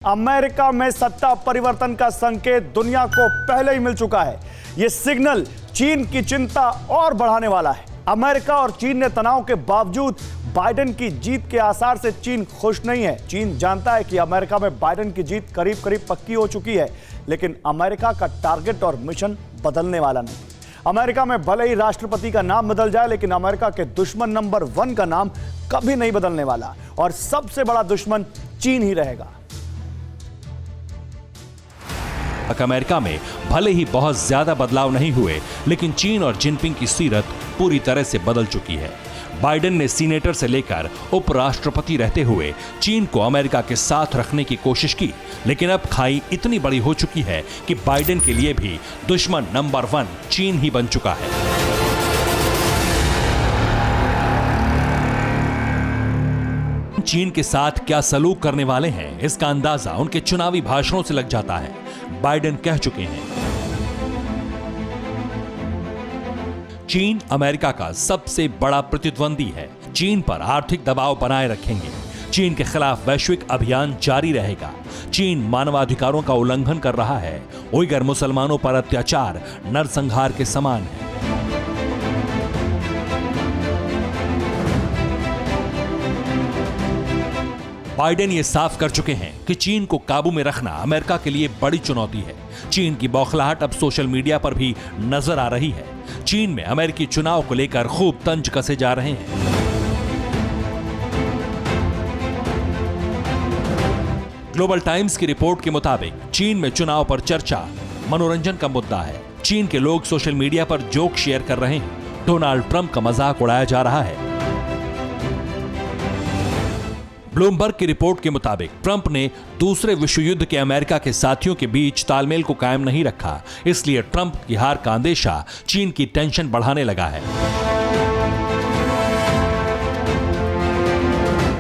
America में सत्ता परिवर्तन का संकेत दुनिया को पहले ही मिल चुका है। यह सिग्नल चीन की चिंता और बढ़ाने वाला है। अमेरिका और चीन ने तनाव के बावजूद बाइडेन की जीत के आसार से चीन खुश नहीं है। चीन जानता है कि अमेरिका में बाइडेन की जीत करीब करीब पक्की हो चुकी है, लेकिन अमेरिका का टारगेट और मिशन बदलने वाला नहीं। अमेरिका में भले ही राष्ट्रपति का नाम बदल जाए, लेकिन अमेरिका के दुश्मन नंबर 1 का नाम कभी नहीं बदलने वाला और सबसे बड़ा दुश्मन चीन ही रहेगा। अमेरिका में भले ही बहुत ज्यादा बदलाव नहीं हुए, लेकिन चीन और जिनपिंग की सीरत पूरी तरह से बदल चुकी है। बाइडेन ने सीनेटर से लेकर उपराष्ट्रपति रहते हुए चीन को अमेरिका के साथ रखने की कोशिश की, लेकिन अब खाई इतनी बड़ी हो चुकी है कि बाइडेन के लिए भी दुश्मन नंबर 1 चीन ही बन चुका है। चीन के साथ क्या सलूक करने वाले हैं, इसका अंदाजा उनके चुनावी भाषणों से लग जाता है। बाइडेन कह चुके हैं, चीन अमेरिका का सबसे बड़ा प्रतिद्वंदी है। चीन पर आर्थिक दबाव बनाए रखेंगे। चीन के खिलाफ वैश्विक अभियान जारी रहेगा। चीन मानवाधिकारों का उल्लंघन कर रहा है। उइगर मुसलमानों पर अत्याचार नरसंहार के समान है। बाइडेन ये साफ कर चुके हैं कि चीन को काबू में रखना अमेरिका के लिए बड़ी चुनौती है। चीन की बौखलाहट अब सोशल मीडिया पर भी नजर आ रही है। चीन में अमेरिकी चुनाव को लेकर खूब तंज कसे जा रहे हैं। ग्लोबल टाइम्स की रिपोर्ट के मुताबिक चीन में चुनाव पर चर्चा मनोरंजन का मुद्दा है। चीन के लोग सोशल मीडिया पर जोक शेयर कर रहे हैं। डोनाल्ड ट्रंप का मजाक उड़ाया जा रहा है। ब्लूमबर्ग की रिपोर्ट के मुताबिक ट्रंप ने दूसरे विश्व युद्ध के अमेरिका के साथियों के बीच तालमेल को कायम नहीं रखा, इसलिए ट्रंप की हार का अंदेशा चीन की टेंशन बढ़ाने लगा है।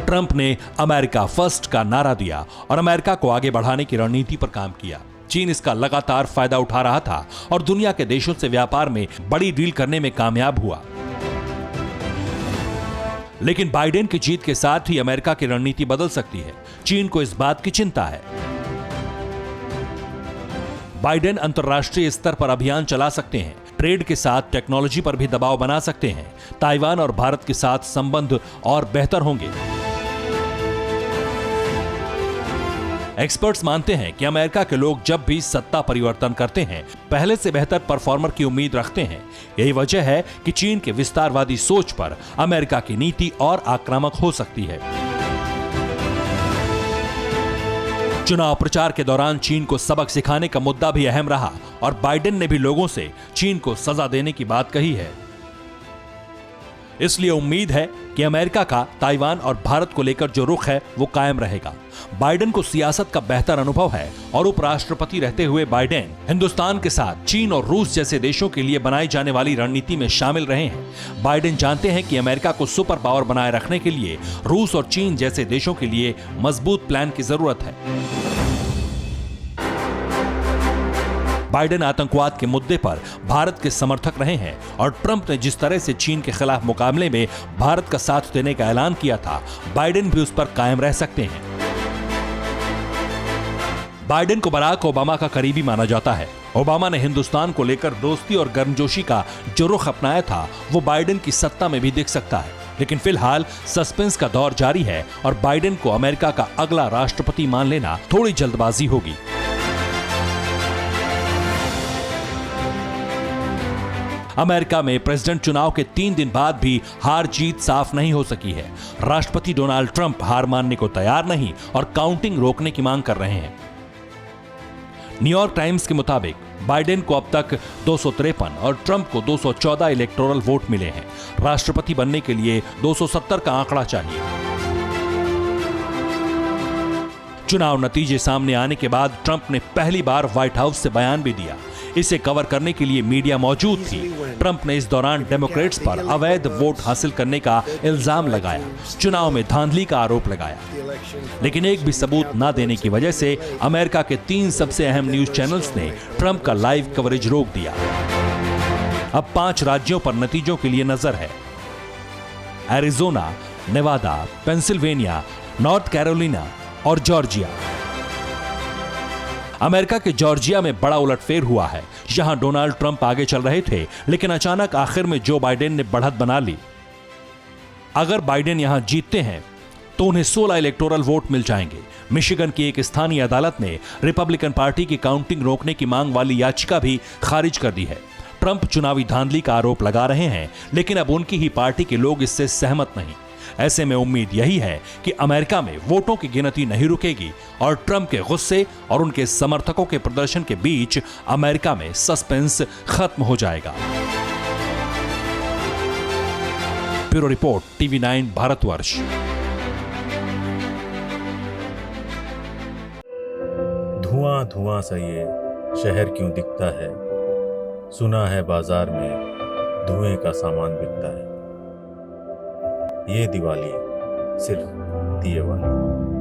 ट्रंप ने अमेरिका फर्स्ट का नारा दिया और अमेरिका को आगे बढ़ाने की रणनीति पर काम किया। चीन इसका लगातार फायदा उठा रहा था और दुनिया के देशों से व्यापार में बड़ी डील करने में कामयाब हुआ। लेकिन बाइडेन की जीत के साथ ही अमेरिका की रणनीति बदल सकती है। चीन को इस बात की चिंता है। बाइडेन अंतर्राष्ट्रीय स्तर पर अभियान चला सकते हैं। ट्रेड के साथ टेक्नोलॉजी पर भी दबाव बना सकते हैं। ताइवान और भारत के साथ संबंध और बेहतर होंगे। एक्सपर्ट्स मानते हैं कि अमेरिका के लोग जब भी सत्ता परिवर्तन करते हैं, पहले से बेहतर परफॉर्मर की उम्मीद रखते हैं। यही वजह है कि चीन के विस्तारवादी सोच पर अमेरिका की नीति और आक्रामक हो सकती है। चुनाव प्रचार के दौरान चीन को सबक सिखाने का मुद्दा भी अहम रहा और बाइडेन ने भी लोगों से चीन को सजा देने की बात कही है। इसलिए उम्मीद है कि अमेरिका का ताइवान और भारत को लेकर जो रुख है वो कायम रहेगा। बाइडेन को सियासत का बेहतर अनुभव है और उपराष्ट्रपति रहते हुए बाइडेन हिंदुस्तान के साथ चीन और रूस जैसे देशों के लिए बनाई जाने वाली रणनीति में शामिल रहे हैं। बाइडेन जानते हैं कि अमेरिका को सुपर पावर बनाए रखने के लिए रूस और चीन जैसे देशों के लिए मजबूत प्लान की जरूरत है। बाइडेन आतंकवाद के मुद्दे पर भारत के समर्थक रहे हैं और ट्रंप ने जिस तरह से चीन के खिलाफ मुकाबले में भारत का साथ देने का ऐलान किया था, बाइडेन भी उस पर कायम रह सकते हैं। बाइडेन को बराक ओबामा का करीबी माना जाता है। ओबामा ने हिंदुस्तान को लेकर दोस्ती और गर्मजोशी का जो रुख अपनाया था, वो बाइडेन की सत्ता में भी दिख सकता है। लेकिन फिलहाल सस्पेंस का दौर जारी है और बाइडेन को अमेरिका का अगला राष्ट्रपति मान लेना थोड़ी जल्दबाजी होगी। अमेरिका में प्रेसिडेंट चुनाव के 3 दिन बाद भी हार जीत साफ नहीं हो सकी है। राष्ट्रपति डोनाल्ड ट्रंप हार मानने को तैयार नहीं और काउंटिंग रोकने की मांग कर रहे हैं। न्यूयॉर्क टाइम्स के मुताबिक बाइडेन को अब तक 253 और ट्रंप को 214 इलेक्टोरल वोट मिले हैं। राष्ट्रपति बनने के लिए 270 का आंकड़ा चाहिए। चुनाव नतीजे सामने आने के बाद ट्रंप ने पहली बार व्हाइट हाउस से बयान भी दिया। इसे कवर करने के लिए मीडिया मौजूद थी। ट्रंप ने इस दौरान डेमोक्रेट्स पर अवैध वोट हासिल करने का इल्जाम लगाया, चुनाव में धांधली का आरोप लगाया। लेकिन एक भी सबूत न देने की वजह से अमेरिका के 3 सबसे अहम न्यूज चैनल्स ने ट्रंप का लाइव कवरेज रोक दिया। अब 5 राज्यों पर नतीजों के लिए नजर है। Arizona, Nevada, Pennsylvania, North Carolina और जॉर्जिया। अमेरिका के जॉर्जिया में बड़ा उलटफेर हुआ है। यहां डोनाल्ड ट्रंप आगे चल रहे थे, लेकिन अचानक आखिर में जो बाइडेन ने बढ़त बना ली। अगर बाइडेन यहां जीतते हैं तो उन्हें 16 इलेक्टोरल वोट मिल जाएंगे। मिशिगन की एक स्थानीय अदालत ने रिपब्लिकन पार्टी की काउंटिंग रोकने की मांग वाली याचिका भी खारिज कर दी है। ट्रंप चुनावी धांधली का आरोप लगा रहे हैं, लेकिन अब उनकी ही पार्टी के लोग इससे सहमत नहीं। ऐसे में उम्मीद यही है कि अमेरिका में वोटों की गिनती नहीं रुकेगी और ट्रंप के गुस्से और उनके समर्थकों के प्रदर्शन के बीच अमेरिका में सस्पेंस खत्म हो जाएगा। Bureau report, TV9 Bharatvarsh. धुआं धुआं सा ये शहर क्यों दिखता है, सुना है बाजार में धुएं का सामान बिकता है। ये दिवाली सिर्फ दिए वाली।